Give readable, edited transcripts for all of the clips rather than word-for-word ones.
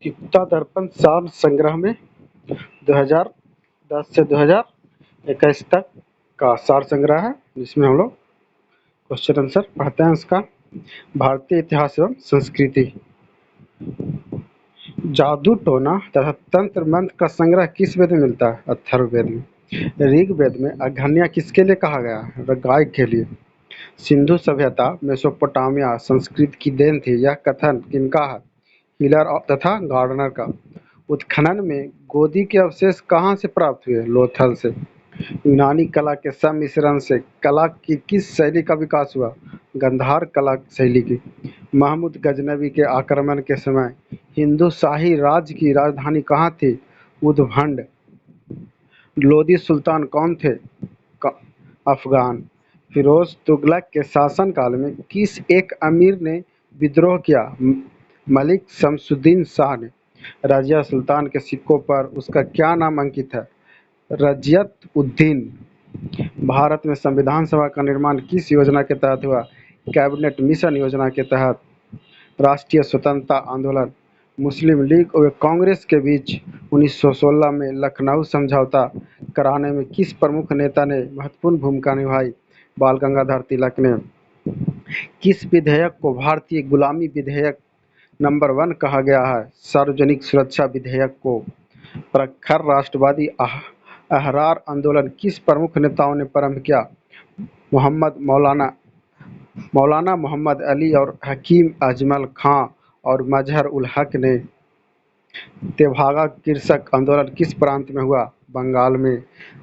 गीता दर्पण सार संग्रह में 2010 से 2021 तक का सार संग्रह है, जिसमें हम लोग क्वेश्चन आंसर पढ़ते हैं उसका। भारतीय इतिहास एवं संस्कृति। जादू टोना तथा तंत्र मंत्र का संग्रह किस वेद में मिलता है? अथर्ववेद में। ऋग्वेद में अघन्या किसके लिए कहा गया है? गाय के लिए। सिंधु सभ्यता मेसोपोटामिया संस्कृत की देन थी, यह कथन किनका है? हिलर तथा गार्डनर का। उत्खनन में गोदी के अवशेष कहाँ से प्राप्त हुए? लोथल से। यूनानी कला के सम्मिश्रण से कला की किस शैली का विकास हुआ? गंधार कला शैली की। महमूद गजनवी के आक्रमण के समय हिंदू शाही राज्य की राजधानी कहाँ थी? उद्भंड। लोदी सुल्तान कौन थे? अफगान। फिरोज तुगलक के शासनकाल में किस एक अमीर ने विद्रोह किया? मलिक शमसुद्दीन शाह ने। रजिया सुल्तान के सिक्कों पर उसका क्या नाम अंकित है? रजियत उद्दीन। भारत में संविधान सभा का निर्माण किस योजना के तहत हुआ? कैबिनेट मिशन योजना के तहत। राष्ट्रीय स्वतंत्रता आंदोलन। मुस्लिम लीग और कांग्रेस के बीच 1916 में लखनऊ समझौता कराने में किस प्रमुख नेता ने महत्वपूर्ण भूमिका निभाई? बाल गंगाधर तिलक ने। किस विधेयक को भारतीय गुलामी विधेयक नंबर 1 कहा गया है? सार्वजनिक सुरक्षा विधेयक को। प्रखर राष्ट्रवादी अहरार आंदोलन किस प्रमुख नेताओं ने प्रारंभ किया? मौलाना मोहम्मद अली और हकीम अजमल खां और मजहर उल हक ने। तेभागा कृषक आंदोलन किस प्रांत में हुआ? बंगाल में।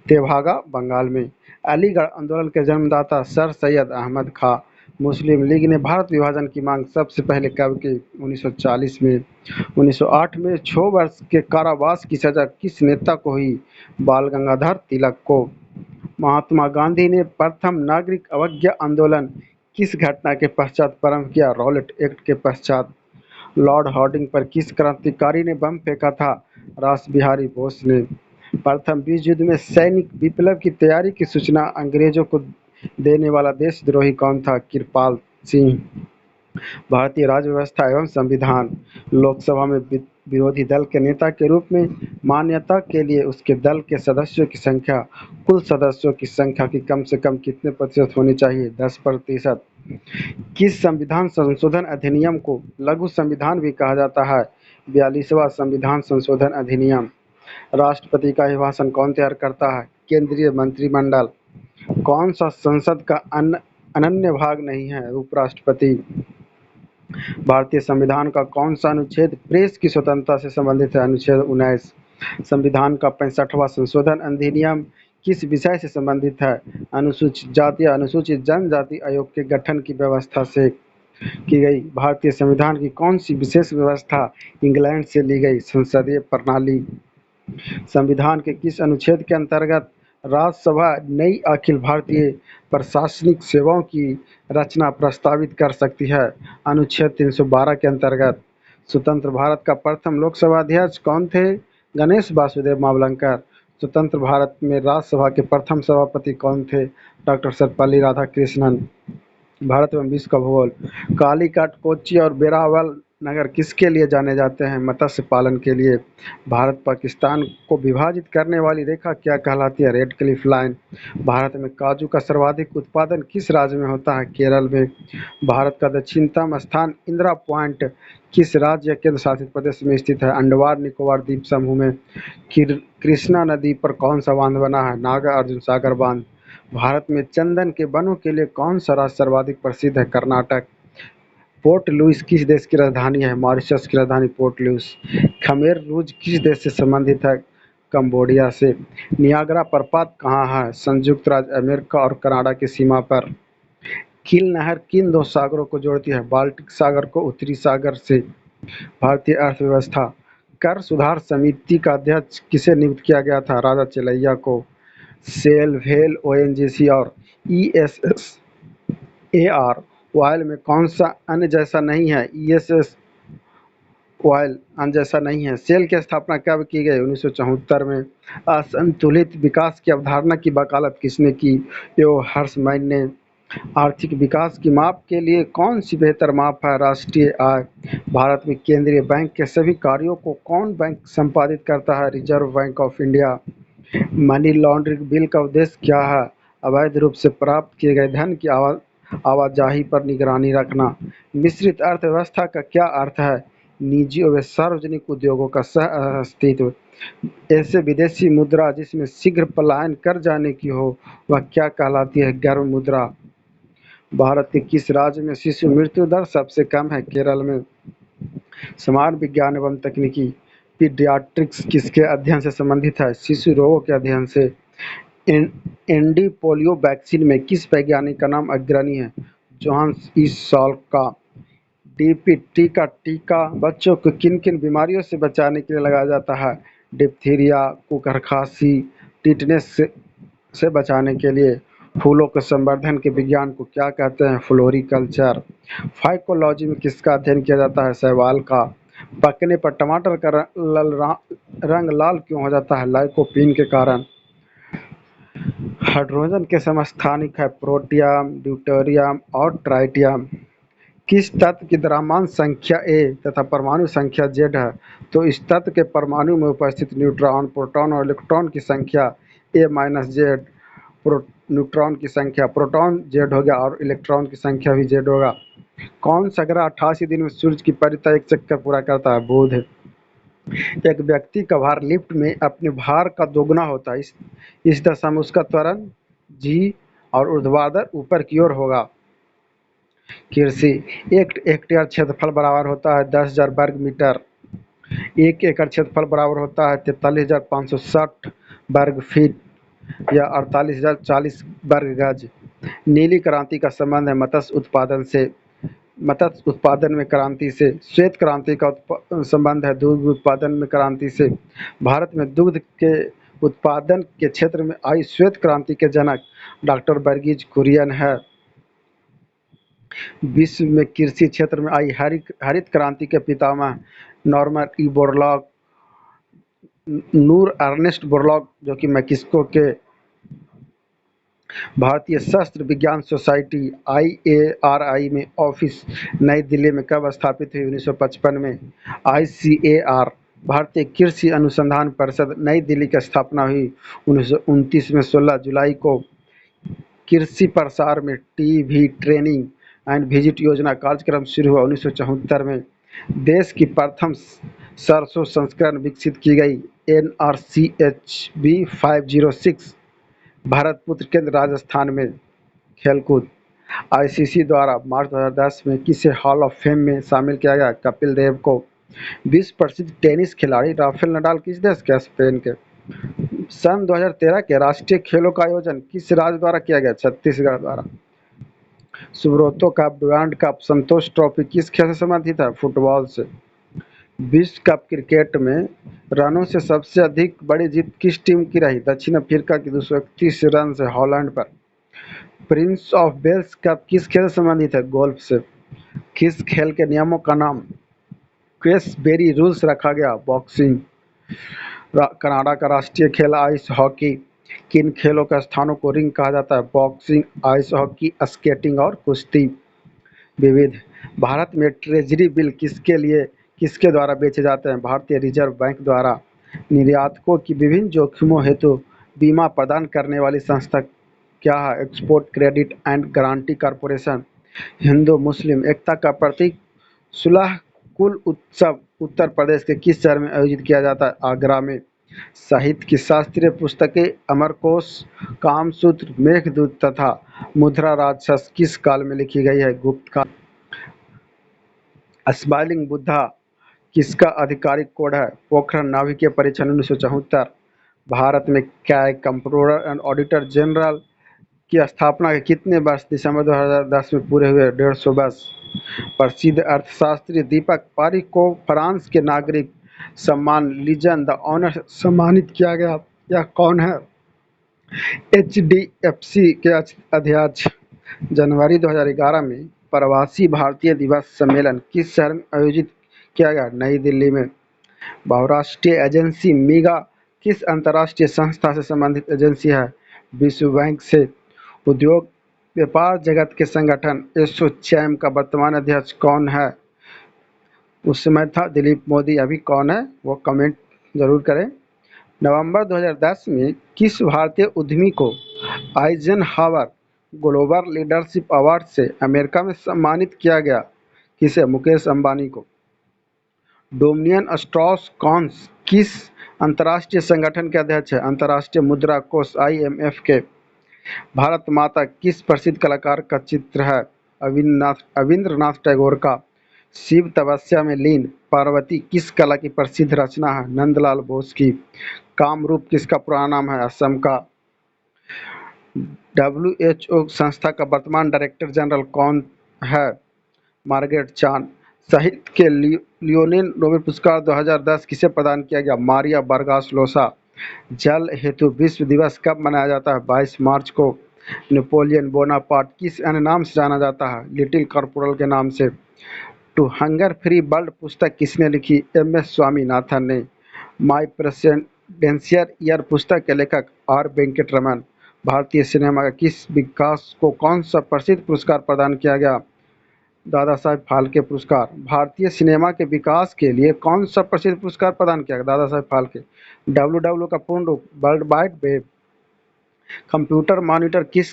तेभागा बंगाल में। अलीगढ़ आंदोलन के जन्मदाता सर सैयद अहमद खां। मुस्लिम लीग ने भारत विभाजन की मांग सबसे पहले कब की? 1940 में। 1908 में 6 वर्ष के कारावास की सजा किस नेता को हुई? बाल गंगाधर तिलक को। महात्मा गांधी ने प्रथम नागरिक अवज्ञा आंदोलन किस घटना के पश्चात प्रारंभ किया? रॉलेट एक्ट के पश्चात। लॉर्ड हार्डिंग पर किस क्रांतिकारी ने बम फेंका था? रास बिहारी बोस ने। प्रथम विश्व युद्ध में सैनिक विप्लव की तैयारी की सूचना अंग्रेजों को देने वाला देशद्रोही कौन था? कृपाल सिंह। भारतीय राज्य व्यवस्था एवं संविधान। लोकसभा में विरोधी दल के नेता के रूप में मान्यता के लिए उसके दल के सदस्यों की संख्या कुल सदस्यों की संख्या की कम से कम कितने प्रतिशत होनी चाहिए? 10%। किस संविधान संशोधन अधिनियम को लघु संविधान भी कहा जाता है? 42वां संविधान संशोधन अधिनियम। राष्ट्रपति का अभिभाषण कौन तैयार करता है? केंद्रीय मंत्रिमंडल। कौन सा संसद का अनन्य भाग नहीं है? उपराष्ट्रपति। भारतीय संविधान का कौन सा अनुच्छेद प्रेस की स्वतंत्रता से संबंधित है? अनुच्छेद 19। संविधान का 65वां संशोधन अधिनियम किस विषय से संबंधित है? अनुसूचित जाति या अनुसूचित जनजाति आयोग के गठन की व्यवस्था से की गई। भारतीय संविधान की कौन सी विशेष व्यवस्था इंग्लैंड से ली गई? संसदीय प्रणाली। संविधान के किस अनुच्छेद के अंतर्गत राज्यसभा नई अखिल भारतीय प्रशासनिक सेवाओं की रचना प्रस्तावित कर सकती है? अनुच्छेद 312 के अंतर्गत। स्वतंत्र भारत का प्रथम लोकसभा अध्यक्ष कौन थे? गणेश वासुदेव मावलंकर। स्वतंत्र भारत में राज्यसभा के प्रथम सभापति कौन थे? डॉक्टर सर्वपल्ली राधाकृष्णन। भारत एवं विश्व का भूगोल। कालीकट, कोच्चि और वेरावल नगर किसके लिए जाने जाते हैं? मत्स्य पालन के लिए। भारत पाकिस्तान को विभाजित करने वाली रेखा क्या कहलाती है? Red Cliff line. भारत में काजू का सर्वाधिक उत्पादन किस राज्य में होता है? केरल में। भारत का दक्षिणतम स्थान इंदिरा पॉइंट किस राज्य या केंद्र शासित प्रदेश में स्थित है? अंडमान निकोबार द्वीप समूह में। कृष्णा नदी पर कौन सा बांध बना है? नागार्जुन सागर बांध। भारत में चंदन के वनों के लिए कौन सा राज्य सर्वाधिक प्रसिद्ध है? कर्नाटक। पोर्ट लुइस किस देश की राजधानी है? मॉरिशस की राजधानी पोर्ट लुइस। खमेर रूज किस देश से संबंधित है? कंबोडिया से। नियाग्रा प्रपात कहाँ है? संयुक्त राज्य अमेरिका और कनाडा की सीमा पर। किल नहर किन 2 सागरों को जोड़ती है? बाल्टिक सागर को उत्तरी सागर से। भारतीय अर्थव्यवस्था। कर सुधार समिति का अध्यक्ष किसे नियुक्त किया गया था? राजा चेलैया को। सेल, भेल, ओएनजीसी और ईएसएसएआर ऑयल में कौन सा अन्य जैसा नहीं है? ईएसएस ऑयल अन्य जैसा नहीं है। सेल की स्थापना कब की गई? 1974 में। असंतुलित विकास की अवधारणा की वकालत किसने की? यो हर्षमैन ने। आर्थिक विकास की माप के लिए कौन सी बेहतर माप है? राष्ट्रीय आय। भारत में केंद्रीय बैंक के सभी कार्यों को कौन बैंक संपादित करता है? Reserve bank of India. Money laundering bill का उद्देश्य क्या है? अवैध रूप से प्राप्त किए गए धन की आवाजाही पर निगरानी रखना। मिश्रित अर्थव्यवस्था का क्या अर्थ है? निजी और सार्वजनिक उद्योगों का सह अस्तित्व। ऐसे विदेशी मुद्रा जिसमें शीघ्र पलायन कर जाने की हो, वह क्या कहलाती है? गर्म मुद्रा। भारत के किस राज्य में शिशु मृत्यु दर सबसे कम है? केरल में। समाज विज्ञान एवं तकनीकी पीडियाट्रिक्स किसके अध्ययन से संबंधित है? शिशु रोगों के अध्ययन से। एंडी पोलियो वैक्सीन में किस वैज्ञानिक का नाम अग्रणी है? जोहान्स ई सॉल्क का। डीपीटी का टीका बच्चों को किन किन बीमारियों से बचाने के लिए लगाया जाता है? डिप्थीरिया, कुकर खांसी, टिटनेस से बचाने के लिए। फूलों के संवर्धन के विज्ञान को क्या कहते हैं? फ्लोरिकल्चर। फाइकोलॉजी में किसका अध्ययन किया जाता है? शैवाल का। पकने पर टमाटर का रंग लाल क्यों हो जाता है? लाइकोपीन के कारण। हाइड्रोजन के समस्थानिक है प्रोटियम, ड्यूटेरियम और ट्राइटियम। किस तत्व की द्रव्यमान संख्या ए तथा परमाणु संख्या जेड है? तो इस तत्व के परमाणु में उपस्थित न्यूट्रॉन, प्रोटॉन और इलेक्ट्रॉन की संख्या ए माइनस जेड। न्यूट्रॉन की संख्या प्रोटॉन जेड हो गया और इलेक्ट्रॉन की संख्या भी जेड होगा। कौन सा ग्रह 88 दिन में सूर्य की परिक्रमा एक चक्कर पूरा करता है? बुध। एक व्यक्ति का भार लिफ्ट में अपने भार का दोगुना होता है। इस दशा में उसका त्वरण जी और ऊर्ध्वाधर ऊपर की ओर होगा। कृषि। एक हेक्टेयर क्षेत्रफल बराबर होता है 10,000 वर्ग मीटर। 1 एकड़ क्षेत्रफल बराबर होता है 43,560 वर्ग फीट या 48,040 वर्ग गज। नीली क्रांति का संबंध है मत्स्य उत्पादन से। मत्स्य उत्पादन में क्रांति से। श्वेत क्रांति का संबंध है दूध उत्पादन में क्रांति से। भारत में दुग्ध के उत्पादन के क्षेत्र में आई श्वेत क्रांति के जनक डॉक्टर वर्गीज कुरियन है। विश्व में कृषि क्षेत्र में आई हरित क्रांति के पितामह नॉर्मन ई बोरलॉग, नूर अर्नेस्ट बोरलॉग, जो कि मैक्सिको के। भारतीय शस्त्र विज्ञान सोसाइटी IARI में ऑफिस नई दिल्ली में कब स्थापित हुई? 1955 में। ICAR भारतीय कृषि अनुसंधान परिषद नई दिल्ली की स्थापना हुई 1929 में। 16 जुलाई को कृषि प्रसार में टीवी ट्रेनिंग एंड विजिट योजना कार्यक्रम शुरू हुआ 1974 में। देश की प्रथम सरसों संस्करण विकसित की गई NRCHB 506 भरतपुत्र केंद्र राजस्थान में। खेलकूद। ICC द्वारा मार्च 2010 में किसे हॉल ऑफ फेम में शामिल किया गया? कपिल देव को। विश्व प्रसिद्ध टेनिस खिलाड़ी राफेल नडाल किस देश के? स्पेन के। सन 2013 के राष्ट्रीय खेलों का आयोजन किस राज्य द्वारा किया गया? छत्तीसगढ़ द्वारा। सुब्रतो कप, डुरांड कप, संतोष ट्रॉफी किस खेल से संबंधित है? फुटबॉल से। विश्व कप क्रिकेट में रनों से सबसे अधिक बड़ी जीत किस टीम की रही? दक्षिण अफ्रीका की 231 रन से हॉलैंड पर। प्रिंस ऑफ वेल्स कप किस खेल से संबंधित है? गोल्फ से। किस खेल के नियमों का नाम क्वेसबेरी रूल्स रखा गया? बॉक्सिंग। कनाडा का राष्ट्रीय खेल आइस हॉकी। किन खेलों के स्थानों को रिंग कहा जाता है? बॉक्सिंग, आइस हॉकी, स्केटिंग और कुश्ती। विविध। भारत में ट्रेजरी बिल किसके द्वारा बेचे जाते हैं? भारतीय रिजर्व बैंक द्वारा। निर्यातकों की विभिन्न जोखिमों हेतु बीमा प्रदान करने वाली संस्था क्या है? Export credit and guarantee corporation. हिंदू मुस्लिम एकता का प्रतीक सुलह कुल उत्सव उत्तर प्रदेश के किस शहर में आयोजित किया जाता है? आगरा में। साहित्य की शास्त्रीय पुस्तकें अमरकोश, कामसूत्र, मेघदूत तथा मुद्रा राजस किस काल में लिखी गई है? गुप्त काल। स्माइलिंग बुद्धा किसका आधिकारिक कोड है? पोखरण नाभिकीय परीक्षण 1974। भारत में CAG comptroller and auditor general की स्थापना के कितने वर्ष दिसंबर 2010 में पूरे हुए? 150 वर्ष। प्रसिद्ध अर्थशास्त्री दीपक पारेख को फ्रांस के नागरिक सम्मान लीजन द ऑनर सम्मानित किया गया। यह कौन है? HDFC के अध्यक्ष। जनवरी 2011 में प्रवासी भारतीय दिवस सम्मेलन किस शहर में आयोजित किया गया? नई दिल्ली में। बहुराष्ट्रीय एजेंसी मीगा किस अंतर्राष्ट्रीय संस्था से संबंधित एजेंसी है? विश्व बैंक से। उद्योग व्यापार जगत के संगठन एसोचैम का वर्तमान अध्यक्ष कौन है? उस समय था दिलीप मोदी, अभी कौन है वो कमेंट जरूर करें। नवंबर 2010 में किस भारतीय उद्यमी को आइजनहावर ग्लोबल लीडरशिप अवार्ड से अमेरिका में सम्मानित किया गया? किसे? मुकेश अंबानी को। डोमिनियन स्ट्रॉस कॉन्स किस अंतर्राष्ट्रीय संगठन के अध्यक्ष है? अंतर्राष्ट्रीय मुद्रा कोष IMF के। भारत माता किस प्रसिद्ध कलाकार का चित्र है? अविंद्रनाथ टैगोर का। शिव तपस्या में लीन पार्वती किस कला की प्रसिद्ध रचना है? नंदलाल बोस की। कामरूप किसका पुराना नाम है? असम का। WHO संस्था का वर्तमान डायरेक्टर जनरल कौन है? मार्गरेट चान। साहित्य के लियोनिल नोबेल पुरस्कार 2010 किसे प्रदान किया गया? मारिया वारगास लोसा। जल हेतु विश्व दिवस कब मनाया जाता है? 22 मार्च को। नेपोलियन बोनापार्ट किस अन्य नाम से जाना जाता है? लिटिल कॉर्पोरल के नाम से। टू हंगर फ्री वर्ल्ड पुस्तक किसने लिखी? MS स्वामीनाथन ने। माई प्रेसिडेंशियल ईयर पुस्तक के लेखक R वेंकटरमन। भारतीय सिनेमा का किस विकास को कौन सा प्रसिद्ध पुरस्कार प्रदान किया गया? दादा साहेब फाल्के पुरस्कार। भारतीय सिनेमा के विकास के लिए कौन सा प्रसिद्ध पुरस्कार प्रदान किया गया? दादा साहेब फाल्के। WW का पूर्ण रूप world wide web. Computer monitor किस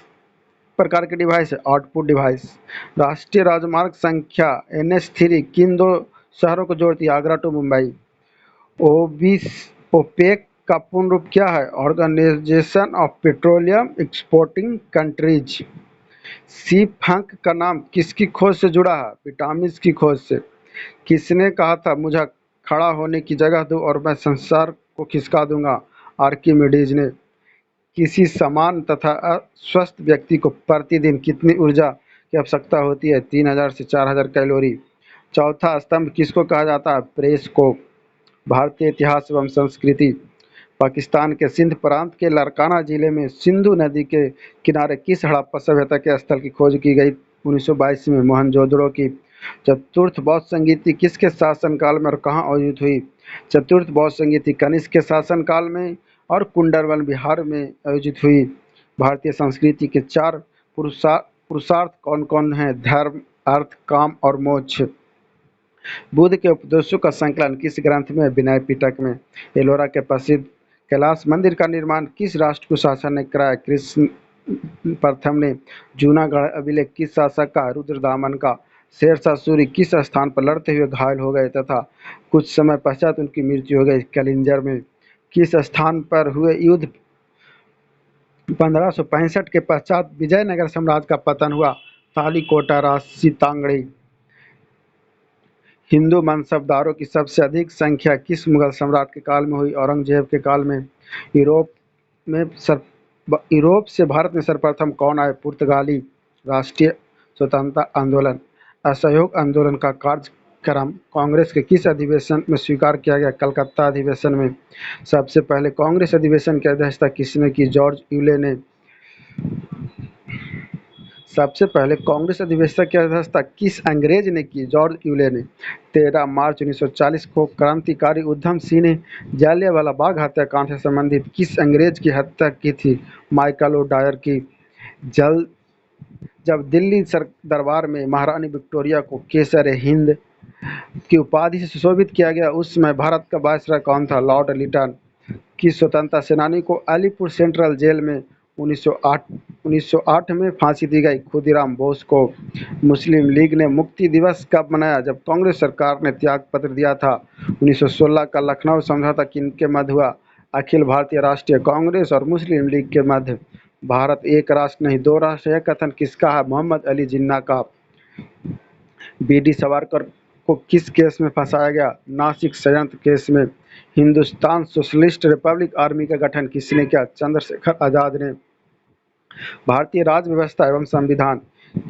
प्रकार के डिवाइस है? Output device. राष्ट्रीय राजमार्ग संख्या NH3 किन दो शहरों को जोड़ती है? आगरा टू मुंबई। ओपेक का पूर्ण रूप क्या है? Organization of petroleum exporting countries. सी फंक का नाम किसकी खोज से जुड़ा है? विटामिन की खोज से। किसने कहा था मुझे खड़ा होने की जगह दो और मैं संसार को खिसका दूंगा? आर्किमिडीज ने। किसी समान तथा अस्वस्थ व्यक्ति को प्रतिदिन कितनी ऊर्जा की आवश्यकता होती है? 3000 से 4000 कैलोरी। चौथा स्तंभ किसको कहा जाता है? प्रेस को। भारतीय इतिहास एवं संस्कृति। पाकिस्तान के सिंध प्रांत के लारकाना जिले में सिंधु नदी के किनारे किस हड़प्पा सभ्यता के स्थल की खोज की गई? 1922 में मोहनजोदड़ो की। चतुर्थ बौद्ध संगीति किसके शासनकाल में और कहाँ आयोजित हुई? चतुर्थ बौद्ध संगीति कनिष्क के शासनकाल में और कुंडरवन बिहार में आयोजित हुई। भारतीय संस्कृति के 4 पुरुषार्थ कौन कौन हैं? धर्म, अर्थ, काम और मोक्ष। बुद्ध के उपदेशों का संकलन किस ग्रंथ में? विनय पिटक में। एलोरा के प्रसिद्ध कैलाश मंदिर का निर्माण किस राष्ट्र को शासन ने कराया? कृष्ण प्रथम ने। जूनागढ़ अभिलेख किस शासक का? रुद्रदामन का। शेरशाह सूरी किस स्थान पर लड़ते हुए घायल हो गए तथा कुछ समय पश्चात उनकी मृत्यु हो गई? कलिंजर में। किस स्थान पर हुए युद्ध 1565 के पश्चात विजयनगर साम्राज्य का पतन हुआ? तालीकोटा राशि तांगड़ी। हिंदू मनसबदारों की सबसे अधिक संख्या किस मुगल सम्राट के काल में हुई? औरंगजेब के काल में। यूरोप से भारत में सर्वप्रथम कौन आए? पुर्तगाली। राष्ट्रीय स्वतंत्रता आंदोलन। असहयोग आंदोलन का कार्यक्रम कांग्रेस के किस अधिवेशन में स्वीकार किया गया? कलकत्ता अधिवेशन में। सबसे पहले कांग्रेस अधिवेशन की अध्यक्षता किसने की? जॉर्ज यूले ने। सबसे पहले कांग्रेस अधिवेशन की अध्यक्षता किस अंग्रेज ने की? जॉर्ज यूले ने। 13 मार्च 1940 को क्रांतिकारी उधम सिंह ने जालियांवाला बाग हत्याकांड से संबंधित किस अंग्रेज की हत्या की थी? माइकल ओडायर की। जब दिल्ली दरबार में महारानी विक्टोरिया को केसर हिंद की उपाधि से सुशोभित किया गया उस समय भारत का वायसराय कौन था? लॉर्ड लिटन। किस स्वतंत्रता सेनानी को अलीपुर सेंट्रल जेल में 1908 में फांसी दी गई? खुदीराम बोस को। मुस्लिम लीग ने मुक्ति दिवस कब मनाया? जब कांग्रेस सरकार ने त्यागपत्र दिया था। 1916 का लखनऊ समझौता किनके मध्य हुआ? अखिल भारतीय राष्ट्रीय कांग्रेस और मुस्लिम लीग के मध्य। भारत एक राष्ट्र नहीं दो राष्ट्र यह कथन किसका है? मोहम्मद अली जिन्ना का। BD सावरकर को किस केस में फंसाया गया? नासिक षड्यंत्र केस में। हिंदुस्तान सोशलिस्ट रिपब्लिक आर्मी का गठन किसने किया? चंद्रशेखर आजाद ने। भारतीय राज्य व्यवस्था एवं संविधान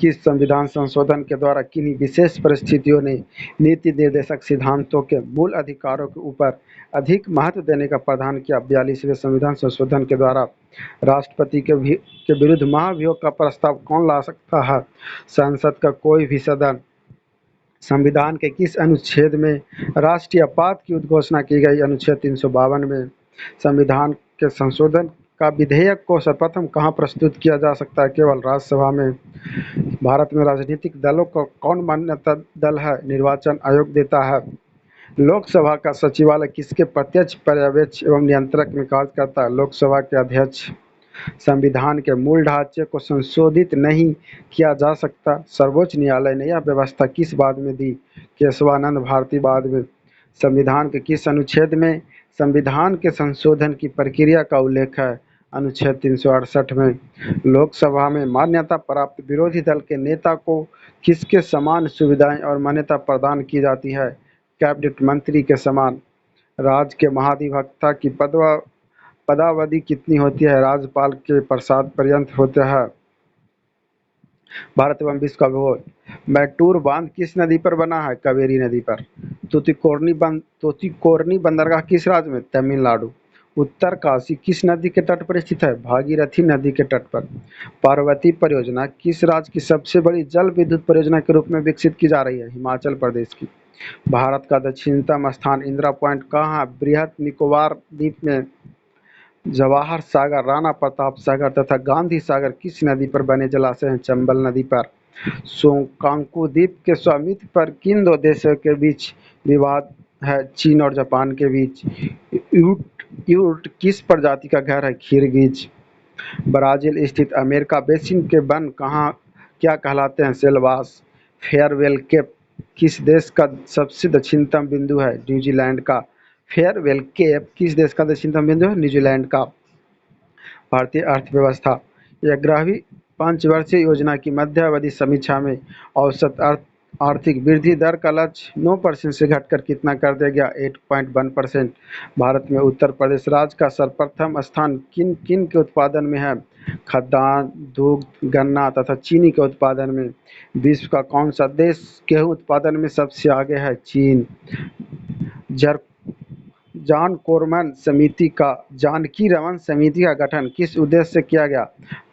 किस संविधान संशोधन के द्वारा किन्हीं विशेष परिस्थितियों ने नीति निर्देशक सिद्धांतों के मूल अधिकारों के ऊपर अधिक महत्व देने का प्रावधान किया? 42वें संविधान संशोधन के द्वारा राष्ट्रपति के विरुद्ध महाभियोग का प्रस्ताव कौन ला सकता है? संसद का कोई भी सदन। संविधान के किस अनुच्छेद में राष्ट्रीय आपात की उद्घोषणा की गई? अनुच्छेद 352 में। संविधान के संशोधन का विधेयक को सर्वप्रथम कहाँ प्रस्तुत किया जा सकता है? केवल राज्यसभा में। भारत में राजनीतिक दलों को कौन मान्यता दल है? निर्वाचन आयोग देता है। लोकसभा का सचिवालय किसके प्रत्यक्ष पर्यवेक्षक एवं नियंत्रक में कार्य करता है? लोकसभा के अध्यक्ष। संविधान के मूल ढांचे को संशोधित नहीं किया जा सकता। सर्वोच्च न्यायालय ने यह व्यवस्था किस बाद में दी? केशवानंद भारती बाद में। संविधान के किस अनुच्छेद में संविधान के संशोधन की प्रक्रिया का उल्लेख है? अनुच्छेद 368 में। लोकसभा में मान्यता प्राप्त विरोधी दल के नेता को किसके समान सुविधाएं और मान्यता प्रदान की जाती है? कैबिनेट मंत्री के समान। राज्य के महाधिवक्ता की पदावधि कितनी होती है? राज्यपाल के प्रसाद पर्यंत होता है। भारत एवं विश्व का भूगोल। मैटूर बांध किस नदी पर बना है? कावेरी नदी पर। तूतीकोरनी बंदरगाह किस राज्य में? तमिलनाडु। उत्तरकाशी किस नदी के तट पर स्थित है? भागीरथी नदी के तट पर। पार्वती परियोजना किस राज्य की सबसे बड़ी जल विद्युत परियोजना के रूप में विकसित की जा रही है? हिमाचल प्रदेश की। भारत का दक्षिणतम स्थान इंदिरा पॉइंट कहाँ है? बृहद निकोबार द्वीप में। जवाहर सागर, राणा प्रताप सागर तथा गांधी सागर किस नदी पर बने जलाशय हैं? चंबल नदी पर। शोकांकु द्वीप के स्वामित्व पर किन दो देशों के बीच विवाद है? चीन और जापान के बीच। ऊँट किस प्रजाति का घर है? खीरगिज। ब्राजील स्थित अमेरिका बेसिन के वन क्या कहलाते हैं? सेल्वास। फेयरवेल केप किस देश का सबसे दक्षिणतम बिंदु है? न्यूजीलैंड का। फेयरवेल केप किस देश का दक्षिणतम बिंदु है? न्यूजीलैंड का। भारतीय अर्थव्यवस्था। 11वीं पंचवर्षीय योजना की मध्यावधि समीक्षा में औसत आर्थिक वृद्धि दर का लक्ष्य 9% से घटकर कितना कर दिया गया? 8.1%। भारत में उत्तर प्रदेश राज्य का सर्वप्रथम स्थान किन किन के उत्पादन में है? खाद्यान्न, दुग्ध, गन्ना तथा चीनी के उत्पादन में। विश्व का कौन सा देश गेहूं उत्पादन में सबसे आगे है? चीन। जानकी रमन समिति का गठन किस उद्देश्य से किया गया?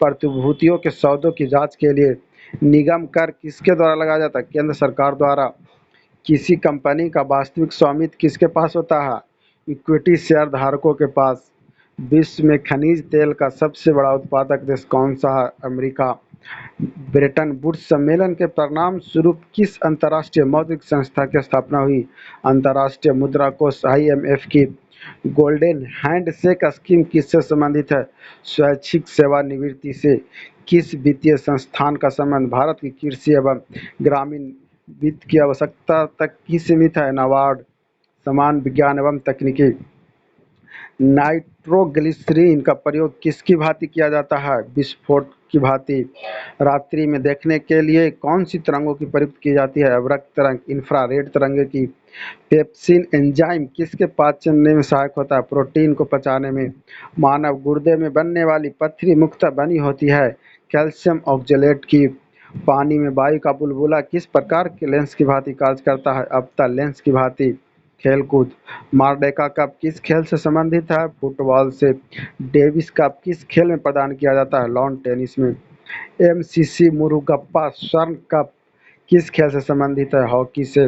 प्रतिभूतियों के सौदों की जांच के लिए। निगम कर किसके द्वारा लगाया जाता है? केंद्र सरकार द्वारा। किसी कंपनी का वास्तविक स्वामित्व किसके पास होता है? इक्विटी शेयर धारकों के पास। विश्व में खनिज तेल का सबसे बड़ा उत्पादक देश कौन सा है? अमेरिका। ब्रेटन वुड्स सम्मेलन के परिणाम स्वरूप किस अंतर्राष्ट्रीय मौद्रिक संस्था की स्थापना हुई? अंतर्राष्ट्रीय मुद्रा कोष IMF की। गोल्डन हैंडशेक स्कीम किससे संबंधित है? स्वैच्छिक सेवानिवृत्ति से। किस वित्तीय संस्थान का संबंध भारत की कृषि एवं ग्रामीण वित्त की आवश्यकता तक ही सीमित है? नाबार्ड। समान विज्ञान एवं तकनीकी। नाइट्रोग्लिसरीन का प्रयोग किसकी भांति किया जाता है? विस्फोट की भांति। रात्रि में देखने के लिए कौन सी तरंगों की प्रयुक्त की जाती है? अवरक्त तरंग, इंफ्रारेड तरंगे की। पेप्सिन एंजाइम किसके पाचन में सहायक होता है? प्रोटीन को पचाने में। मानव गुर्दे में बनने वाली पथरी मुख्यतः बनी होती है कैल्शियम ऑक्जेलेट की। पानी में वायु का बुलबुला किस प्रकार के लेंस की भांति कार्य करता है? अवतल लेंस की भांति। खेलकूद। मारडेका कप किस खेल से संबंधित है? फुटबॉल से। डेविस कप किस खेल में प्रदान किया जाता है? लॉन टेनिस में। MCC मुरुगप्पा स्वर्ण कप किस खेल से संबंधित है? हॉकी से।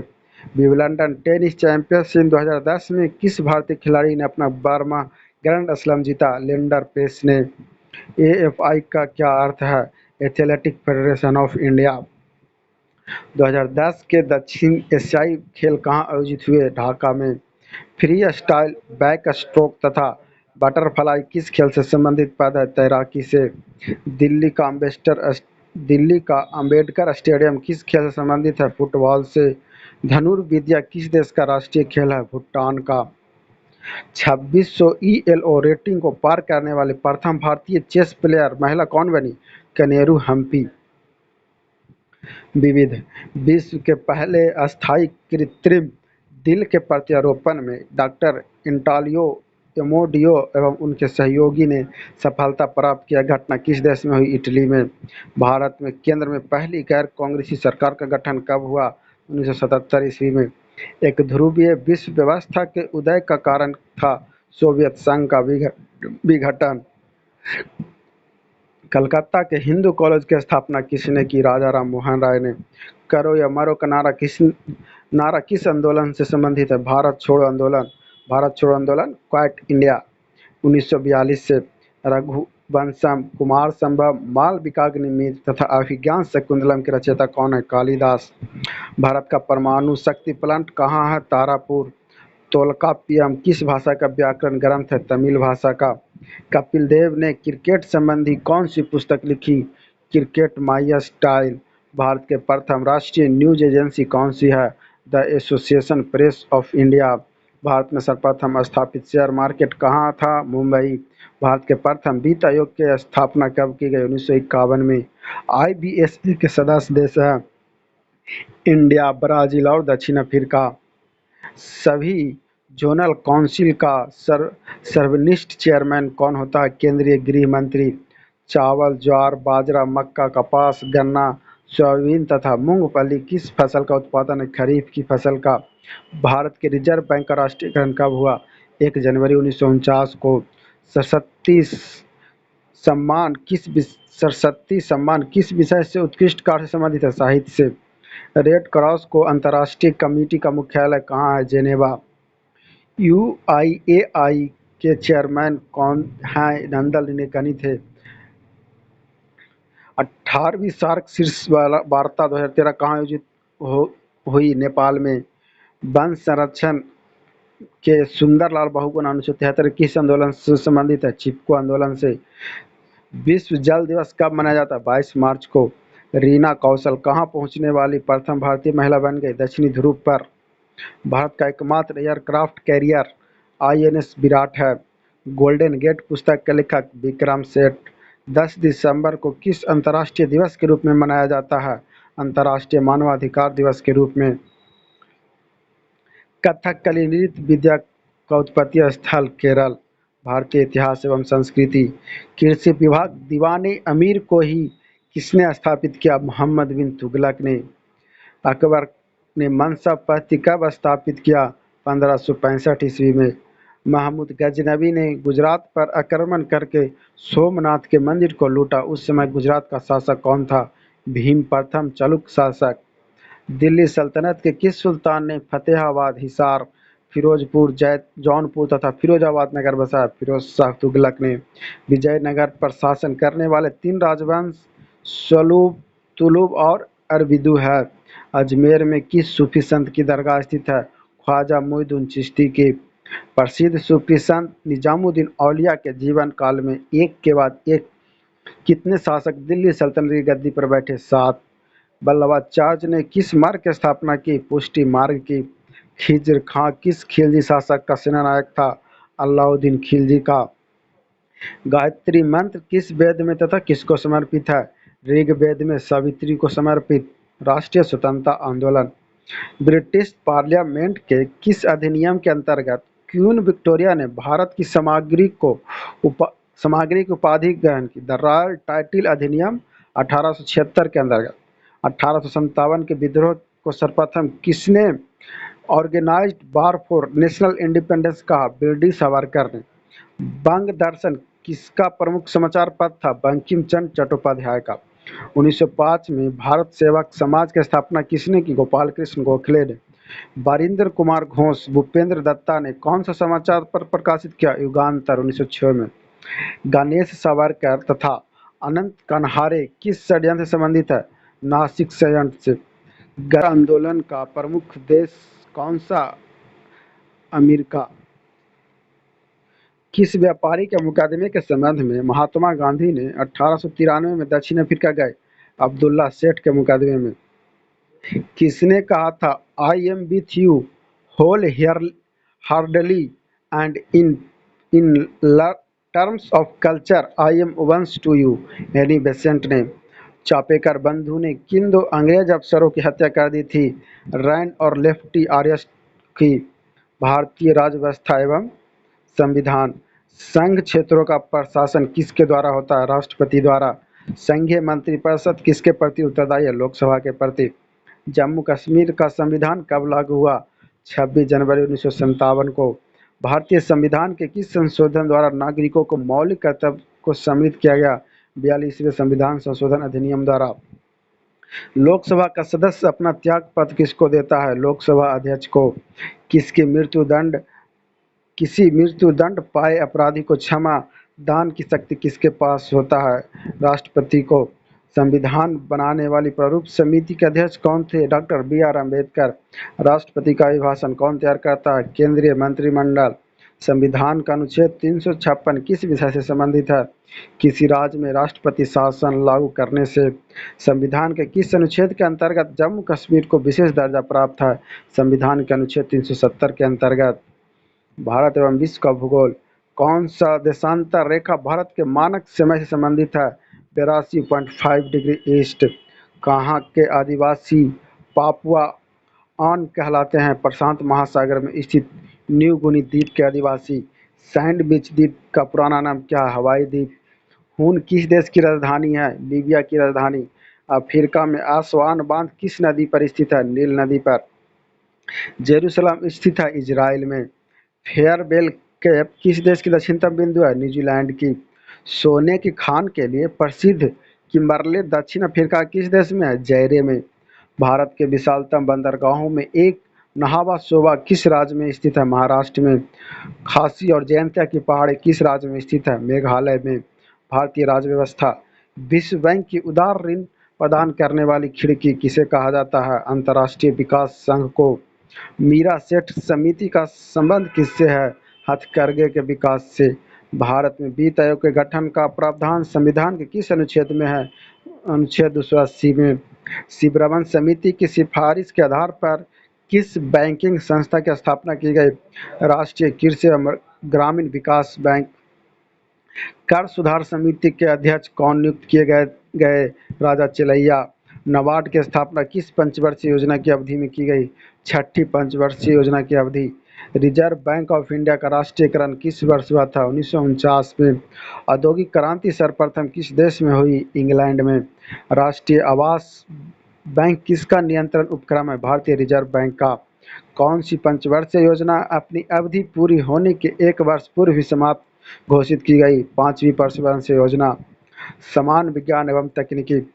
विंबलडन टेनिस चैंपियनशिप 2010 में किस भारतीय खिलाड़ी ने अपना 12वां ग्रैंड स्लैम जीता? लिएंडर पेस ने। AFI का क्या अर्थ है? Athletic federation of India. 2010 के दक्षिण एशियाई खेल कहाँ आयोजित हुए? ढाका में। फ्री स्टाइल, बैक स्ट्रोक तथा बटरफ्लाई किस खेल से संबंधित पद है? तैराकी से। दिल्ली का अंबेडकर स्टेडियम किस खेल से संबंधित है? फुटबॉल से। धनुर्विद्या किस देश का राष्ट्रीय खेल है? भूटान का। 2600 ELO रेटिंग को पार करने वाले प्रथम भारतीय चेस प्लेयर महिला कौन बनी? कनेरू हम्पी। विविध। विश्व के पहले अस्थायी कृत्रिम दिल के प्रत्यारोपण में डॉक्टर इंटालियो एमोडियो एवं उनके सहयोगी ने सफलता प्राप्त किया। घटना किस देश में हुई? इटली में। भारत में केंद्र में पहली गैर कांग्रेसी सरकार का गठन कब हुआ? 1977 ईस्वी में। एक ध्रुवीय विश्व व्यवस्था के उदय का कारण था सोवियत संघ का विघटन। कलकत्ता के हिंदू कॉलेज की स्थापना किसने की? राजा राम मोहन राय ने। करो या मरो का नारा किस आंदोलन से संबंधित है? भारत छोड़ो आंदोलन। भारत छोड़ो आंदोलन, क्विट इंडिया 1942 से। रघुवंशम, कुमार संभव, मालविकाग्निमित्र तथा अभिज्ञान शकुंतलम के रचयिता कौन है? कालिदास। भारत का परमाणु शक्ति प्लांट कहाँ है? तारापुर। तोल्काप्पियम किस भाषा का व्याकरण ग्रंथ है? तमिल भाषा का। कपिल देव ने क्रिकेट संबंधी कौन सी पुस्तक लिखी? Cricket my style. भारत के प्रथम राष्ट्रीय न्यूज एजेंसी कौन सी है? The association press of India. Bharat में सर्वप्रथम स्थापित शेयर मार्केट कहाँ था? मुंबई। भारत के प्रथम वित्त आयोग की स्थापना कब की गई? 1951 में। IBSA के सदस्य देश हैं इंडिया, ब्राजील और दक्षिण अफ्रीका। सभी जोनल काउंसिल का सर्वनिष्ठ चेयरमैन कौन होता है? केंद्रीय गृह मंत्री। चावल, ज्वार, बाजरा, मक्का, कपास, गन्ना, सोयाबीन तथा मूंगफली किस फसल का उत्पादन है? खरीफ की फसल का। भारत के रिजर्व बैंक का राष्ट्रीयकरण कब हुआ? 1 जनवरी 1949 को। सरस्वती सरस्वती सम्मान किस विषय से उत्कृष्ट कार्य से संबंधित है? साहित्य से। रेड क्रॉस को अंतर्राष्ट्रीय कमेटी का मुख्यालय कहाँ है? जेनेवा। UIAI के चेयरमैन कौन हैं? नंदन नीलेकणी थे। 18वीं सार्क शीर्ष वार्ता 2013 कहाँ आयोजित हुई? नेपाल में। वन संरक्षण के सुंदरलाल बहुगुणा 1973 किस आंदोलन से संबंधित है? चिपको आंदोलन से। विश्व जल दिवस कब मनाया जाता है? 22 मार्च को। रीना कौशल कहाँ पहुंचने वाली प्रथम भारतीय महिला बन गई? दक्षिणी ध्रुव पर। भारत का एकमात्र एयरक्राफ्ट कैरियर INS विराट है। गोल्डन गेट पुस्तक के लेखक विक्रम सेठ। 10 दिसंबर को किस अंतर्राष्ट्रीय दिवस के रूप में मनाया जाता है? अंतर्राष्ट्रीय मानवाधिकार दिवस के रूप में। कथकली नृत्य विद्या का उत्पत्ति स्थल केरल। भारतीय इतिहास एवं संस्कृति। कृषि विभाग दीवाने अमीर को ही किसने स्थापित किया? मोहम्मद बिन तुगलक ने। अकबर ने मनसा-पत्ती कब स्थापित किया? 1565 ईस्वी में। महमूद गजनवी ने गुजरात पर आक्रमण करके सोमनाथ के मंदिर को लूटा। उस समय गुजरात का शासक कौन था? भीम प्रथम चालुक्य शासक। दिल्ली सल्तनत के किस सुल्तान ने फतेहाबाद, हिसार, फिरोजपुर, जौनपुर तथा फिरोजाबाद नगर बसाया? फिरोज शाह तुगलक ने। विजयनगर पर शासन करने वाले 3 राजवंश सलूब, तुलुब और अरबिदु है। अजमेर में किस सूफी संत की दरगाह स्थित है? ख्वाजा मोइनुद्दीन चिश्ती की। प्रसिद्ध सूफी संत निजामुद्दीन औलिया के जीवन काल में एक के बाद एक कितने शासक दिल्ली सल्तनत की गद्दी पर बैठे? 7। बल्लभाचार्य ने किस मार्ग की स्थापना की? पुष्टि मार्ग की। खिज्र खां किस खिलजी शासक का सेनानायक था? अलाउद्दीन खिलजी का। गायत्री मंत्र किस वेद में तथा किसको समर्पित है? ऋग्वेद में सावित्री को समर्पित। राष्ट्रीय स्वतंत्रता आंदोलन। ब्रिटिश पार्लियामेंट के किस अधिनियम के अंतर्गत क्वीन विक्टोरिया ने भारत की सामग्री की उपाधि ग्रहण की? द रॉयल टाइटल अधिनियम 1876 के अंतर्गत। 1857 के विद्रोह को सर्वप्रथम किसने organized war for national independence कहा? बीडी सावरकर ने। बंग दर्शन किसका प्रमुख समाचार पत्र था? बंकिम चंद्र चट्टोपाध्याय का। 1905 में भारत सेवक समाज की स्थापना किसने की? गोपाल कृष्ण गोखले ने। बारिंदर कुमार घोष, भूपेंद्र दत्ता ने कौन सा समाचार पत्र प्रकाशित किया? युगांतर 1906 में। गणेश सावरकर तथा अनंत कनहारे किस षड्यंत्र से संबंधित है? नासिक षड्यंत्र से। गर आंदोलन का प्रमुख देश कौन सा? अमेरिका। किस व्यापारी के मुकदमे के संबंध में महात्मा गांधी ने 1893 में दक्षिण अफ्रीका गए? अब्दुल्ला सेठ के मुकदमे में। किसने कहा था I am with you wholeheartedly and in terms of culture I am once to you? Annie Besant ने। चापेकर बंधु ने किन 2 अंग्रेज अफसरों की हत्या कर दी थी? रैंड और लेफ्टी आर्यस्ट की। भारतीय राज्य व्यवस्था एवं संविधान। संघ क्षेत्रों का प्रशासन किसके द्वारा होता है? राष्ट्रपति द्वारा। संघीय मंत्रिपरिषद किसके प्रति उत्तरदायी है? लोकसभा के प्रति। जम्मू कश्मीर का संविधान कब लागू हुआ? 26 जनवरी 1957 को। भारतीय संविधान के किस संशोधन द्वारा नागरिकों को मौलिक कर्तव्य को सम्मिलित किया गया? 42वें संविधान संशोधन अधिनियम द्वारा। लोकसभा का सदस्य अपना त्याग पत्र किसको देता है? लोकसभा अध्यक्ष को। किसी मृत्युदंड पाए अपराधी को क्षमा दान की शक्ति किसके पास होता है? राष्ट्रपति को। संविधान बनाने वाली प्रारूप समिति के अध्यक्ष कौन थे? Doctor B R. अम्बेडकर। राष्ट्रपति का अभिभाषण कौन तैयार करता है? केंद्रीय मंत्रिमंडल। संविधान का अनुच्छेद 356 किस विषय से संबंधित है? किसी राज्य में राष्ट्रपति शासन लागू करने से। संविधान के किस अनुच्छेद के अंतर्गत जम्मू कश्मीर को विशेष दर्जा प्राप्त है? संविधान के अनुच्छेद 370 के अंतर्गत। भारत एवं विश्व का भूगोल। कौन सा देशांतर रेखा भारत के मानक समय से संबंधित है? 82.5 डिग्री ईस्ट। कहाँ के आदिवासी पापुआ ऑन कहलाते हैं? प्रशांत महासागर में स्थित न्यू गुनी द्वीप के आदिवासी। सैंडविच द्वीप का पुराना नाम क्या है? हवाई द्वीप। हून किस देश की राजधानी है? लीबिया की राजधानी। अफ्रीका में आसवान बांध किस नदी पर स्थित है? नील नदी पर। जेरूसलम स्थित है इजराइल में। फेयरबेल कैप किस देश की दक्षिणतम बिंदु है? न्यूजीलैंड की। सोने की खान के लिए प्रसिद्ध किम्बरले दक्षिण अफ्रीका किस देश में है? जायरे में। भारत के विशालतम बंदरगाहों में एक नहावा शोभा किस राज्य में स्थित है? महाराष्ट्र में। खासी और जयंतिया की पहाड़ी किस राज्य में स्थित है? मेघालय में। भारतीय राज्य व्यवस्था। विश्व बैंक की उदार ऋण प्रदान करने वाली खिड़की किसे कहा जाता है? अंतर्राष्ट्रीय विकास संघ को। मीरा सेठ समिति का संबंध किससे है? हथकरघे के विकास से। भारत में वित्त आयोग के गठन का प्रावधान संविधान के किस अनुच्छेद में है? अनुच्छेद 280 में। शिवरमन समिति की सिफारिश के आधार पर किस बैंकिंग संस्था की स्थापना की गई? राष्ट्रीय कृषि एवं ग्रामीण विकास बैंक। कर सुधार समिति के अध्यक्ष कौन नियुक्त किए गए? राजा चिलैया। नाबार्ड की स्थापना किस पंचवर्षीय योजना की अवधि में की गई? छठी पंचवर्षीय योजना की अवधि। रिजर्व बैंक ऑफ इंडिया का राष्ट्रीयकरण किस वर्ष हुआ था? 1949 में। औद्योगिक क्रांति सर्वप्रथम किस देश में हुई? इंग्लैंड में। राष्ट्रीय आवास बैंक किसका नियंत्रण उपक्रम है? भारतीय रिजर्व बैंक का। कौन सी पंचवर्षीय योजना अपनी अवधि पूरी होने के एक वर्ष पूर्व ही समाप्त घोषित की गई? पांचवी पंचवर्षीय योजना। समान विज्ञान एवं तकनीकी।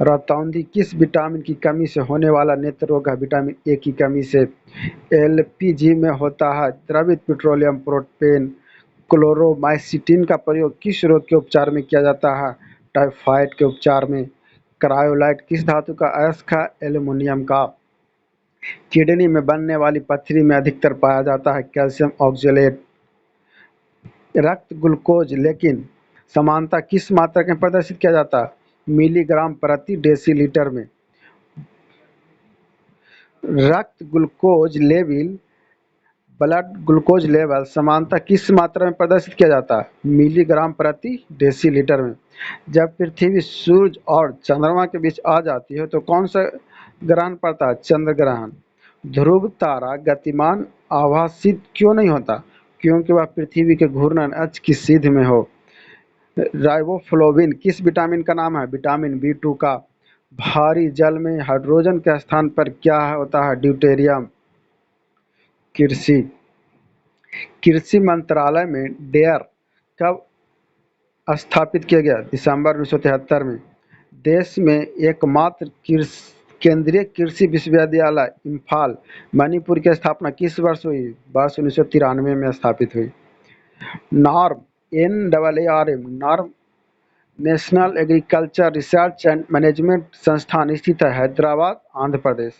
रतौंधी किस विटामिन की कमी से होने वाला नेत्र रोग है? विटामिन ए की कमी से। एलपीजी में होता है द्रवित पेट्रोलियम प्रोपेन। क्लोरोमाइसिटिन का प्रयोग किस रोग के उपचार में किया जाता है? टाइफाइड के उपचार में। क्रायोलाइट किस धातु का अयस्क है? एल्युमिनियम का। किडनी में बनने वाली पथरी में अधिकतर पाया जाता है कैल्शियम ऑक्जेलेट। रक्त ग्लूकोज लेकिन समानता किस मात्रक में प्रदर्शित किया जाता है? मिलीग्राम प्रति डेसीलीटर में। रक्त glucose level blood glucose level समानता किस मात्रा में प्रदर्शित किया जाता है? मिलीग्राम प्रति डेसीलीटर में। जब पृथ्वी सूरज और चंद्रमा के बीच आ जाती है तो कौन सा ग्रहण पड़ता है? चंद्र ग्रहण। ध्रुव तारा गतिमान आभासित क्यों नहीं होता? क्योंकि वह पृथ्वी के घूर्णन अक्ष की सीध में हो। राइबोफ्लोविन किस विटामिन का नाम है? विटामिन बी2 का। भारी जल में हाइड्रोजन के स्थान पर क्या होता है? ड्यूटेरियम। कृषि। कृषि मंत्रालय में डेयर कब स्थापित किया गया? दिसंबर 1973 में। देश में एकमात्र केंद्रीय कृषि विश्वविद्यालय इम्फाल मणिपुर की स्थापना किस वर्ष हुई? वर्ष 1993 में स्थापित हुई। Norm NAARM norm national agriculture research and management संस्थान स्थित है हैदराबाद, आंध्र प्रदेश।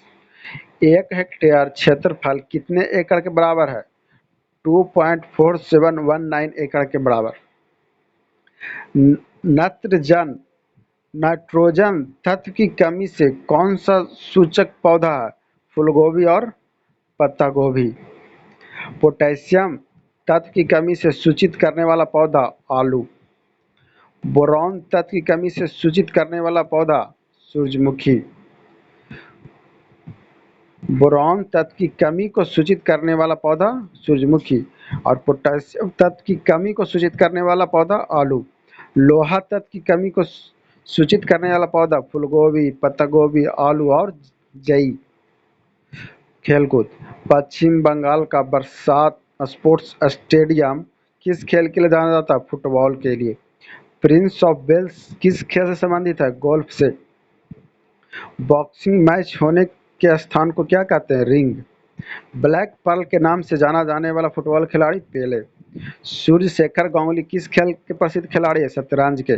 1 हेक्टेयर क्षेत्रफल कितने एकड़ के बराबर है? 2.4719 एकड़ के बराबर। नत्रजन नाइट्रोजन तत्व की कमी से कौन सा सूचक पौधा है? फूलगोभी और पत्ता गोभी। पोटेशियम तत्व की कमी से सूचित करने वाला पौधा? आलू। बोरॉन तत्व की कमी से सूचित करने वाला पौधा? सूरजमुखी। बोरॉन तत्व की कमी को सूचित करने वाला पौधा? सूरजमुखी। और पोटेशियम तत्व की कमी को सूचित करने वाला पौधा? आलू। लोहा तत्व की कमी को सूचित करने वाला पौधा? फूलगोभी, पत्ता गोभी, आलू और जई। खेलकूद। पश्चिम बंगाल का बरसात स्पोर्ट्स स्टेडियम किस खेल के लिए जाना जाता है? फुटबॉल के लिए। प्रिंस ऑफ वेल्स किस खेल से संबंधित है? गोल्फ से। बॉक्सिंग मैच होने के स्थान को क्या कहते हैं? रिंग। ब्लैक पर्ल के नाम से जाना जाने वाला फुटबॉल खिलाड़ी? पेले। सूर्य शेखर गांगुली किस खेल के प्रसिद्ध खिलाड़ी है? शतरंज के।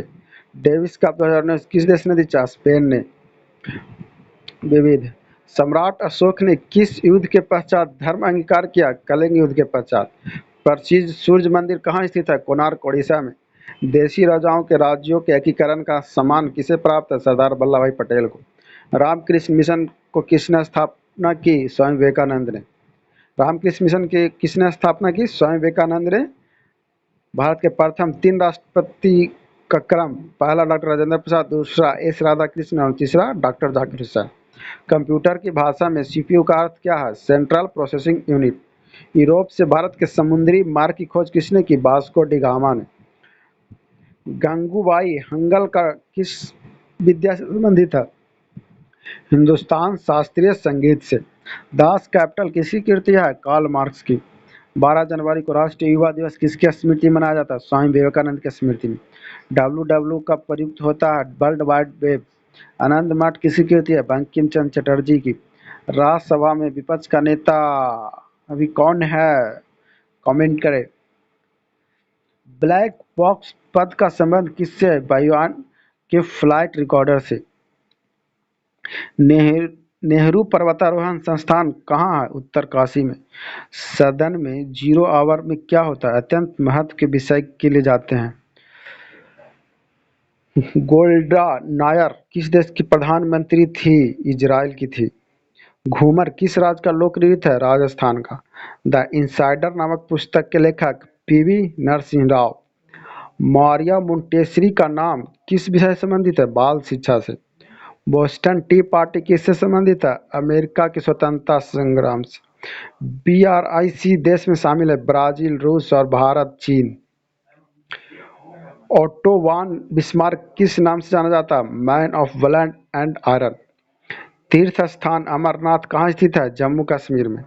डेविस कप 2019 किस देश ने जीता? स्पेन ने। विविध। सम्राट अशोक ने किस युद्ध के पश्चात धर्म अंगीकार किया? कलिंग युद्ध के पश्चात। प्रसिद्ध सूर्य मंदिर कहाँ स्थित है? कोणार्क, ओडिशा में। देशी राजाओं के राज्यों के एकीकरण का सम्मान किसे प्राप्त है? सरदार वल्लभ भाई पटेल को। रामकृष्ण मिशन को किसने स्थापना की? स्वामी विवेकानंद ने। रामकृष्ण मिशन की किसने स्थापना की? स्वामी विवेकानंद ने। भारत के प्रथम 3 राष्ट्रपति का क्रम: पहला डॉक्टर राजेंद्र प्रसाद, दूसरा एस राधाकृष्णन और तीसरा डॉक्टर जाकिर हुसैन। कंप्यूटर की भाषा में सीपीयू का अर्थ क्या है? Central processing unit. यूरोप से भारत के समुद्री मार्ग की खोज किसने की? वास्को डी गामा ने। गंगूबाई हंगल का किस विद्या से संबंधित है? हिंदुस्तान शास्त्रीय संगीत से। दास कैपिटल किसकी कृति है? कार्ल मार्क्स की। 12 जनवरी को राष्ट्रीय युवा दिवस किसकी स्मृति में मनाया जाता है? स्वामी विवेकानंद की स्मृति में। WW कब प्रयुक्त होता है? World wide web. आनंद मठ किसकी कृति है? बंकिम चंद्र चटर्जी की। राज्यसभा में विपक्ष का नेता अभी कौन है? कमेंट करें। ब्लैक बॉक्स पद का संबंध किससे है? वायुयान के फ्लाइट रिकॉर्डर से। नेहरू पर्वतारोहण संस्थान कहाँ है? उत्तरकाशी में। सदन में 0 आवर में क्या होता है? अत्यंत महत्व के विषय के लिए जाते हैं। गोल्डा नायर किस देश की प्रधानमंत्री थी? इजराइल की थी। घूमर किस राज्य का लोक नृत्य है? राजस्थान का। द इनसाइडर नामक पुस्तक के लेखक PV Narasimha Rao. Maria Montessori का नाम किस विषय से संबंधित है? बाल शिक्षा से। बोस्टन टी पार्टी किससे संबंधित है? अमेरिका के स्वतंत्रता संग्राम से। BRIC देश में शामिल है? ब्राजील, रूस और भारत, चीन। ओटो वान बिस्मार्क किस नाम से जाना जाता है? Man of valiant and iron. तीर्थ स्थान अमरनाथ कहाँ स्थित है? जम्मू कश्मीर में।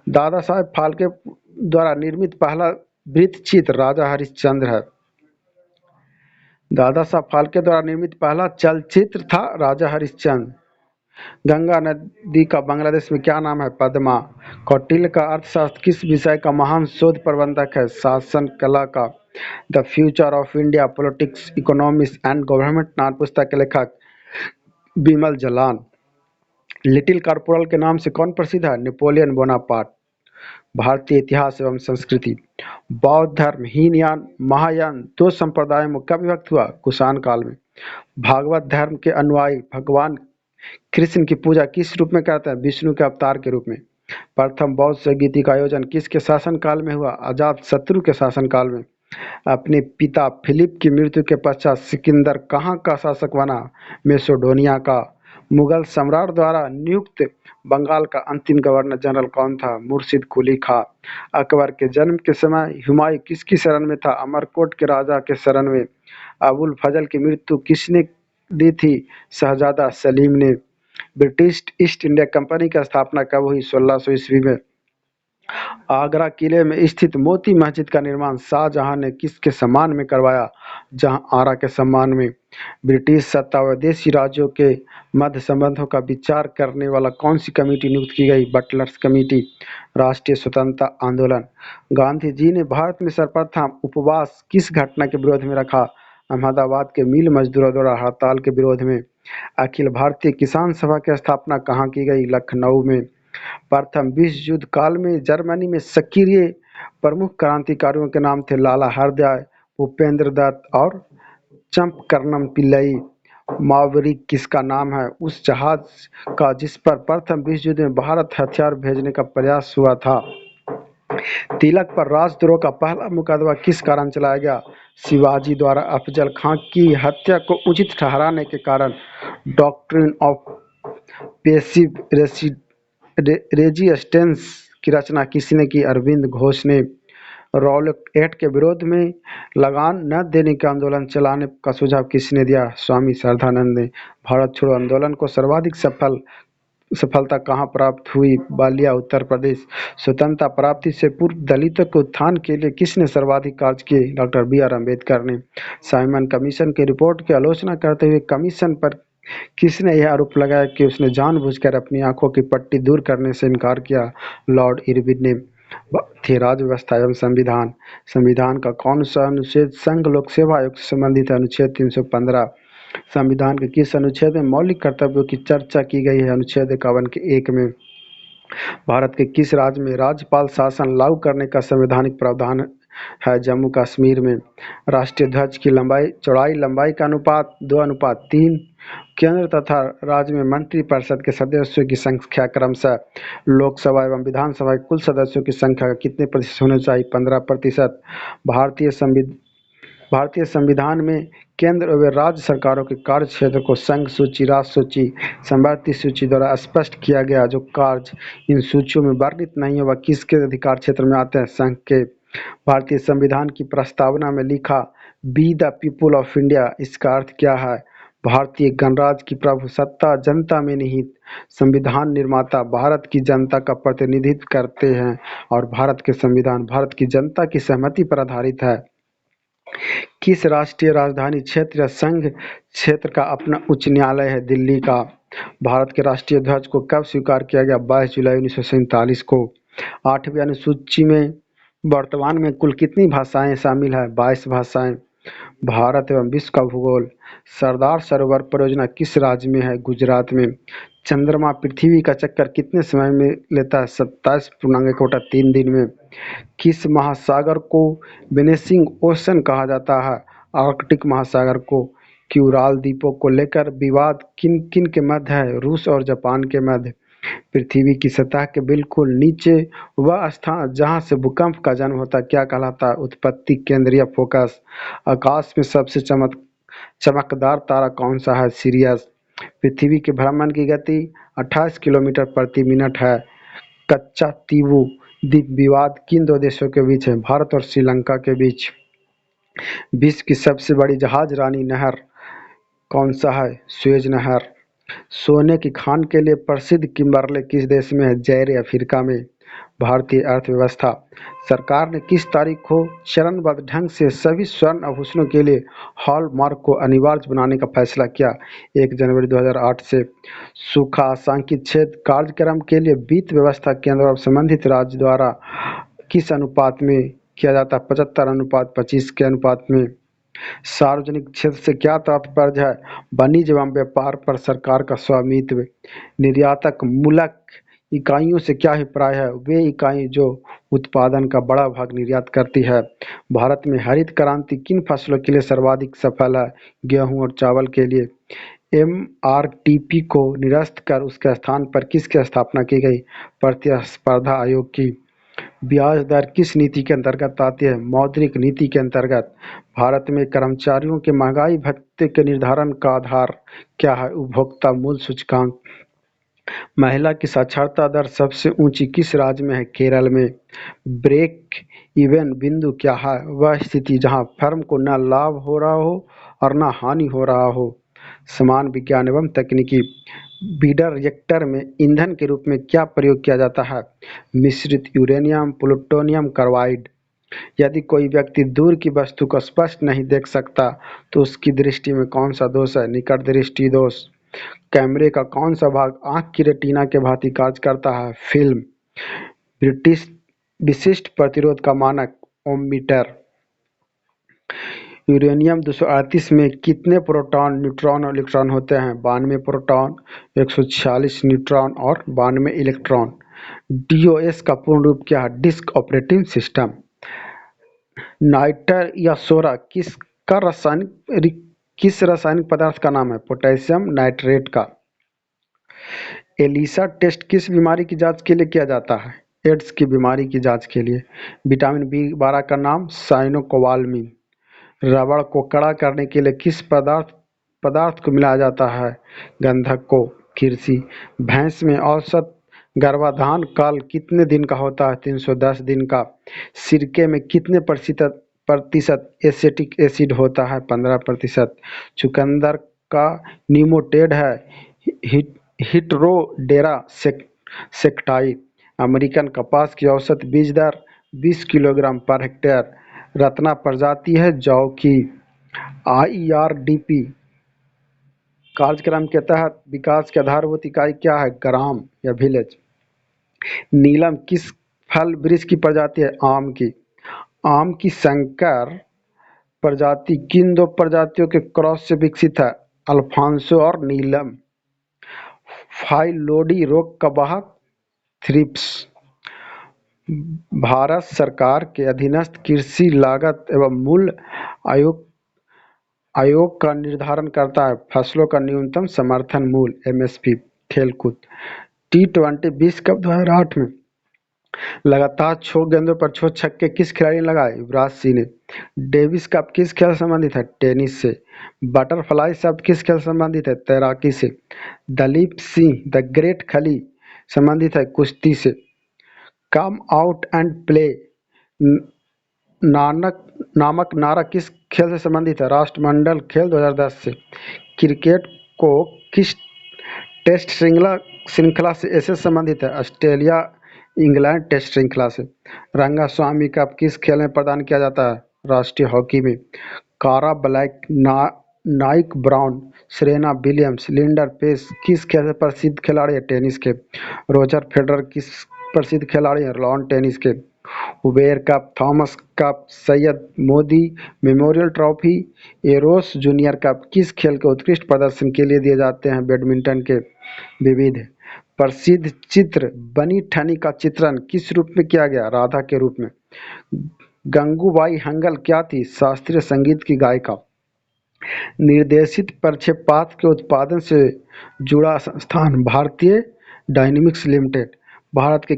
दादा साहेब फाल्के द्वारा निर्मित पहला वृत्त चित्र राजा हरिश्चंद्र है। दादा साहब फाल्के द्वारा निर्मित पहला चलचित्र था राजा हरिश्चंद्र। गंगा नदी का बांग्लादेश में क्या नाम है? पद्मा। कौटिल्य का अर्थशास्त्र किस विषय का महान शोध प्रबंधक है? शासन कला का। The future of India politics, economics and government नाम पुस्तक के लेखक बिमल जलान। लिटिल कॉर्पोरल के नाम से कौन प्रसिद्ध है? Napoleon Bonaparte. भारतीय इतिहास एवं संस्कृति। बौद्ध धर्म हीनयान महायान 2 संप्रदायों में कब विभक्त हुआ? कुषाण काल में। भागवत धर्म के अनुयायी भगवान कृष्ण की पूजा किस रूप में करते हैं? विष्णु के अवतार के रूप में। प्रथम बौद्ध संगीति का आयोजन किसके शासनकाल में हुआ? अजात शत्रु के शासनकाल में। अपने पिता फिलिप की मृत्यु के पश्चात सिकंदर कहाँ का शासक बना? मेसिडोनिया का। मुगल सम्राट द्वारा नियुक्त बंगाल का अंतिम गवर्नर जनरल कौन था? मुर्शिद कुली खां। अकबर के जन्म के समय हुमायूं किसकी शरण में था? अमरकोट के राजा के शरण में। अबुल फजल की मृत्यु किसने दी थी? शहजादा सलीम ने। ब्रिटिश ईस्ट इंडिया कंपनी की स्थापना कब हुई? 1600 ईस्वी में। आगरा किले में स्थित मोती मस्जिद का निर्माण शाहजहां ने किसके सम्मान में करवाया? जहांआरा के सम्मान में। ब्रिटिश सत्ता व विदेशी राज्यों के मध्य संबंधों का विचार करने वाला कौन सी कमेटी नियुक्त की गई? Butlers committee. राष्ट्रीय स्वतंत्रता आंदोलन। गांधी जी ने भारत में सर्वप्रथम उपवास किस घटना के विरोध में रखा? अहमदाबाद के मिल मजदूरों द्वारा हड़ताल के विरोध में। अखिल भारतीय किसान सभा की स्थापना कहाँ की गई? लखनऊ में। प्रथम विश्व युद्ध काल में जर्मनी में सक्रिय प्रमुख क्रांतिकारियों के नाम थे? लाला हरदयाल, भूपेंद्र दत्त और चंपकरणम पिल्लई। मावरिक किसका नाम है? उस जहाज का जिस पर प्रथम विश्व युद्ध में भारत हथियार भेजने का प्रयास हुआ था। तिलक पर राजद्रोह का पहला मुकदमा किस कारण चलाया गया? शिवाजी द्वारा अफजल खां की हत्या को उचित ठहराने के कारण। डॉक्ट्रिन ऑफ पैसिव रेजिस्टेंस की रचना किसने की? अरविंद घोष ने। रॉलेट एक्ट के विरोध में लगान न देने का आंदोलन चलाने का सुझाव किसने दिया? स्वामी श्रद्धानंद ने। भारत छोड़ो आंदोलन को सर्वाधिक सफलता कहाँ प्राप्त हुई? बलिया, उत्तर प्रदेश। स्वतंत्रता प्राप्ति से पूर्व दलितों के उत्थान के लिए किसने सर्वाधिक कार्य किए? डॉक्टर BR अम्बेडकर ने। साइमन कमीशन की रिपोर्ट की आलोचना करते हुए कमीशन पर किसने यह आरोप लगाया कि उसने जानबूझकर अपनी आंखों की पट्टी दूर करने से इनकार किया? लॉर्ड इरविन ने। थी राज्य व्यवस्था एवं संविधान। संविधान का कौन सा अनुच्छेद संघ लोक सेवा आयोग से संबंधित है? अनुच्छेद 315। संविधान के किस अनुच्छेद में मौलिक कर्तव्यों की चर्चा की गई है? अनुच्छेद 51 के 1 में। भारत के किस राज्य में राज्यपाल शासन लागू करने का संवैधानिक प्रावधान है? जम्मू कश्मीर में। राष्ट्रीय ध्वज की चौड़ाई लंबाई का अनुपात 2:3। केंद्र तथा राज्य में मंत्रिपरिषद के सदस्यों की संख्या क्रमशः लोकसभा एवं विधानसभा के कुल सदस्यों की संख्या का कितने प्रतिशत होना चाहिए? 15%। भारतीय संविधान में केंद्र एवं राज्य सरकारों के कार्य क्षेत्र को संघ सूची, राष्ट्र सूची, समवर्ती सूची द्वारा स्पष्ट किया गया। जो कार्य इन सूचियों में वर्णित नहीं है वह किसके अधिकार क्षेत्र में आते हैं? संघ के। भारतीय संविधान की प्रस्तावना में लिखा be the people of India, इसका अर्थ क्या है? भारतीय गणराज्य की प्रभुसत्ता जनता में निहित। संविधान निर्माता भारत की जनता का प्रतिनिधित्व करते हैं और भारत के संविधान भारत की जनता की सहमति पर आधारित है। किस राष्ट्रीय राजधानी क्षेत्र या संघ क्षेत्र का अपना उच्च न्यायालय है? दिल्ली का। भारत के राष्ट्रीय ध्वज को कब स्वीकार किया गया? 22 जुलाई 1947 को। 8वीं अनुसूची में वर्तमान में कुल कितनी भाषाएं शामिल है? 22 भाषाएं। भारत एवं विश्व का भूगोल। सरदार सरोवर परियोजना किस राज्य में है? गुजरात में। चंद्रमा पृथ्वी का चक्कर कितने समय में लेता है? 27.3 दिन में। किस महासागर को विनेसिंग ओशन कहा जाता है? आर्कटिक महासागर को। क्यूराल द्वीपों को लेकर विवाद किन किन के मध्य है? रूस और जापान के मध्य। पृथ्वी की सतह के बिल्कुल नीचे वह स्थान जहां से भूकंप का जन्म होता है क्या कहलाता है? उत्पत्ति केंद्र या फोकस। आकाश में सबसे चमकदार तारा कौन सा है? सीरियस। पृथ्वी के भ्रमण की गति 28 किलोमीटर प्रति मिनट है। कच्चा तीबू द्वीप विवाद किन दो देशों के बीच है? भारत और श्रीलंका के बीच। विश्व की सबसे बड़ी जहाज रानी नहर कौन सा है? सुएज नहर। सोने की खान के लिए प्रसिद्ध किम्बरले किस देश में है? जैर अफ्रीका में। भारतीय अर्थव्यवस्था। सरकार ने किस तारीख को चरणबद्ध ढंग से सभी स्वर्ण आभूषणों के लिए हॉलमार्क को अनिवार्य बनाने का फैसला किया? 1 जनवरी 2008 से। सूखा आशंकित क्षेत्र कार्यक्रम के लिए वित्त व्यवस्था केंद्र और संबंधित राज्य द्वारा किस अनुपात में किया जाता है? 75:25 के अनुपात में। सार्वजनिक क्षेत्र से क्या तात्पर्य है? वाणिज्य एवं व्यापार पर सरकार का स्वामित्व। निर्यातक मूलक इकाइयों से क्या अभिप्राय है? वे इकाई जो उत्पादन का बड़ा भाग निर्यात करती है। भारत में हरित क्रांति किन फसलों के लिए सर्वाधिक सफल है? गेहूं और चावल के लिए। एमआरटीपी को निरस्त कर उसके स्थान पर किसकी स्थापना की गई? प्रतिस्पर्धा आयोग की। ब्याज दर किस नीति के अंतर्गत आती है? मौद्रिक नीति के अंतर्गत। भारत में कर्मचारियों के महंगाई भत्ते के निर्धारण का आधार क्या है? उपभोक्ता मूल्य सूचकांक। महिला की साक्षरता दर सबसे ऊंची किस राज्य में है? केरल में। ब्रेक इवन बिंदु क्या है? वह स्थिति जहां फर्म को न लाभ हो रहा हो और न हानि हो रहा हो। समान विज्ञान एवं तकनीकी। बीडर रिएक्टर में ईंधन के रूप में क्या प्रयोग किया जाता है? मिश्रित यूरेनियम प्लूटोनियम कार्बाइड। यदि कोई व्यक्ति दूर की वस्तु को स्पष्ट नहीं देख सकता तो उसकी दृष्टि में कौन सा दोष है? निकट दृष्टि दोष। कैमरे का कौन सा भाग आंख की रेटिना के भांति कार्य करता है? फिल्म। ब्रिटिश विशिष्ट प्रतिरोध का मानक ओममीटर। यूरेनियम 238 में कितने प्रोटॉन, न्यूट्रॉन और इलेक्ट्रॉन होते हैं? 92 प्रोटॉन, 146 न्यूट्रॉन और 92 इलेक्ट्रॉन। डीओएस का पूर्ण रूप क्या है? Disk operating system. नाइटर या सोरा किस रासायनिक पदार्थ का नाम है? पोटेशियम नाइट्रेट का। एलिसा टेस्ट किस बीमारी की जांच के लिए किया जाता है? एड्स की बीमारी की जांच के लिए। विटामिन बी12 का नाम? साइनोकोबालामिन। रबड़ को कड़ा करने के लिए किस पदार्थ को मिलाया जाता है? गंधक को। कृषि। भैंस में औसत गर्भाधान काल कितने दिन का होता है? 310 दिन का। सिरके में कितने प्रतिशत एसिटिक एसिड होता है? 15%। चुकंदर का निमोटेड है हिटरोडेरा सेक्टाई। अमेरिकन कपास की औसत बीज दर 20 किलोग्राम पर हेक्टेयर। रत्ना प्रजाति है जौ की। आईआरडीपी कार्यक्रम के तहत विकास की आधारभूत इकाई क्या है? ग्राम या विलेज। नीलम किस फल वृक्ष की प्रजाति है आम की। आम की संकर प्रजाति किन दो प्रजातियों के क्रॉस से विकसित है? अल्फांसो और नीलम। फाइलोडी रोग का वाहक थ्रिप्स। भारत सरकार के अधीनस्थ कृषि लागत एवं मूल्य आयोग आयोग का निर्धारण करता है फसलों का न्यूनतम समर्थन मूल्य एमएसपी। खेलकूद T20 विश्व कप 2008 में लगातार 6 गेंदों पर 6 छक्के किस खिलाड़ी ने लगाए? युवराज सिंह ने। डेविस कप किस खेल से संबंधित है? टेनिस से। बटरफ्लाई शब्द किस खेल से संबंधित है? तैराकी से। दलीप सिंह द ग्रेट खली संबंधित है कुश्ती से। Come out and play Nanak नामक नारा किस खेल से संबंधित है? राष्ट्रमंडल खेल 2010 से। क्रिकेट को किस टेस्ट श्रृंखला से ऐसे संबंधित है? ऑस्ट्रेलिया इंग्लैंड टेस्ट श्रृंखला से। रंगास्वामी कप किस खेल में प्रदान किया जाता है? राष्ट्रीय हॉकी में। कारा ब्लैक नाइक Brown Serena Williams Leander Paes किस खेल से प्रसिद्ध खिलाड़ी है? टेनिस के। रोजर फेडरर किस प्रसिद्ध खिलाड़ी है? लॉन टेनिस के। Uber cup Thomas cup Syed Modi memorial trophy arrows junior cup किस खेल के उत्कृष्ट प्रदर्शन के लिए दिए जाते हैं? बैडमिंटन के। विविध प्रसिद्ध चित्र बनी ठनी का चित्रण किस रूप में किया गया? राधा के रूप में। गंगूबाई हंगल क्या थी? शास्त्रीय संगीत की गायिका। निर्देशित प्रक्षेपात के उत्पादन से जुड़ा संस्थान भारतीय डायनेमिक्स लिमिटेड। भारत के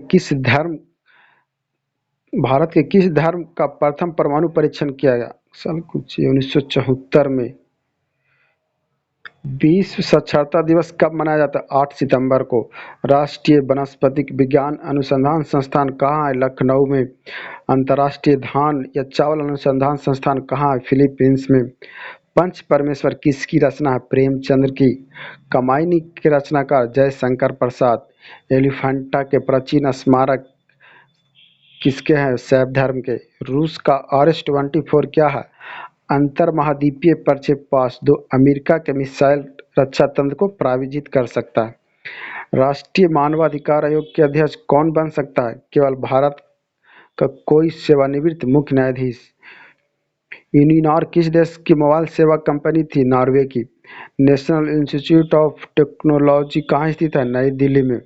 किस धर्म का प्रथम परमाणु परीक्षण किया गया? सन 1974 में। विश्व साक्षरता दिवस कब मनाया जाता है? 8 सितंबर को। राष्ट्रीय वनस्पतिक विज्ञान अनुसंधान संस्थान कहाँ है? लखनऊ में। अंतर्राष्ट्रीय धान या चावल अनुसंधान संस्थान कहाँ है? फिलीपींस में। पंच परमेश्वर किसकी रचना है? प्रेमचंद्र की। कमायनी के रचनाकार जयशंकर प्रसाद। एलिफेंटा के प्राचीन स्मारक किसके हैं? शैव धर्म के। रूस का RS-24 क्या है? अंतरमहाद्वीपीय प्रक्षेपास्त्र अमेरिका के मिसाइल रक्षा तंत्र को प्रायोजित कर सकता है। राष्ट्रीय मानवाधिकार आयोग के अध्यक्ष कौन बन सकता है? केवल भारत का कोई सेवानिवृत्त मुख्य न्यायाधीश। यूनिनॉर किस देश की मोबाइल सेवा कंपनी थी? नॉर्वे की। नेशनल इंस्टीट्यूट ऑफ टेक्नोलॉजी कहाँ स्थित है? नई दिल्ली में।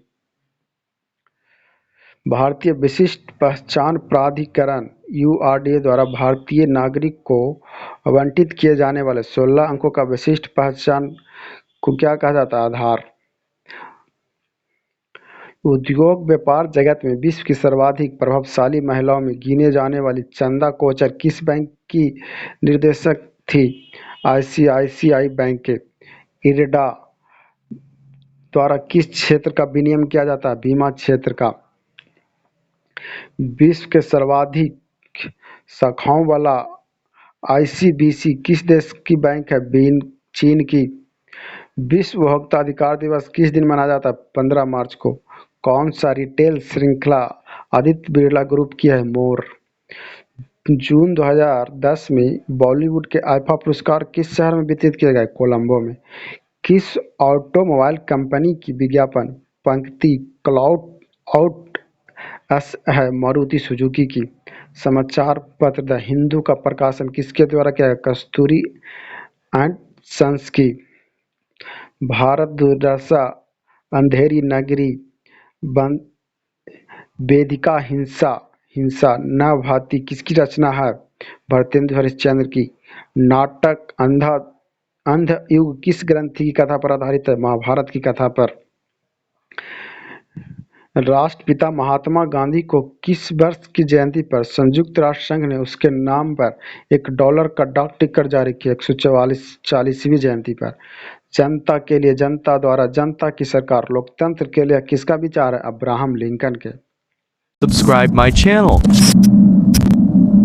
भारतीय विशिष्ट पहचान प्राधिकरण URDA द्वारा भारतीय नागरिक को आवंटित किए जाने वाले 16 अंकों का विशिष्ट पहचान को क्या कहा जाता है? आधार। उद्योग व्यापार जगत में विश्व की सर्वाधिक प्रभावशाली महिलाओं में गिने जाने वाली चंदा कोचर किस बैंक की निर्देशक थी? ICICI बैंक के। इरडा द्वारा किस क्षेत्र का विनियमन किया जाता है? बीमा क्षेत्र का। विश्व के सर्वाधिक शाखाओं वाला ICBC किस देश की बैंक है? चीन की। विश्व उपभोक्ता अधिकार दिवस किस दिन मनाया जाता है? 15 मार्च को। कौन सा रिटेल श्रृंखला आदित्य बिरला ग्रुप की है? मोर। जून 2010 में बॉलीवुड के आईफा पुरस्कार किस शहर में वितरित किए गए? कोलंबो में। किस ऑटोमोबाइल कंपनी की विज्ञापन पंक्ति क्लाउड आउट एस है? मारुति सुजुकी की। समाचार पत्र द हिंदू का प्रकाशन किसके द्वारा किया गया? कस्तूरी एंड सन्स की। भारत दुर्दशा अंधेरी नगरी वेदिका हिंसा न भाती किसकी रचना है? भरतेंदु हरिश्चंद्र की। नाटक अंध युग किस ग्रंथि की कथा पर आधारित है? महाभारत की कथा पर। राष्ट्रपिता महात्मा गांधी को किस वर्ष की जयंती पर संयुक्त राष्ट्र संघ ने उसके नाम पर $1 का डाक टिकट जारी किया? 144वीं जयंती पर। जनता के लिए जनता द्वारा जनता की सरकार लोकतंत्र के लिए किसका विचार है? अब्राहम लिंकन के। Subscribe my channel.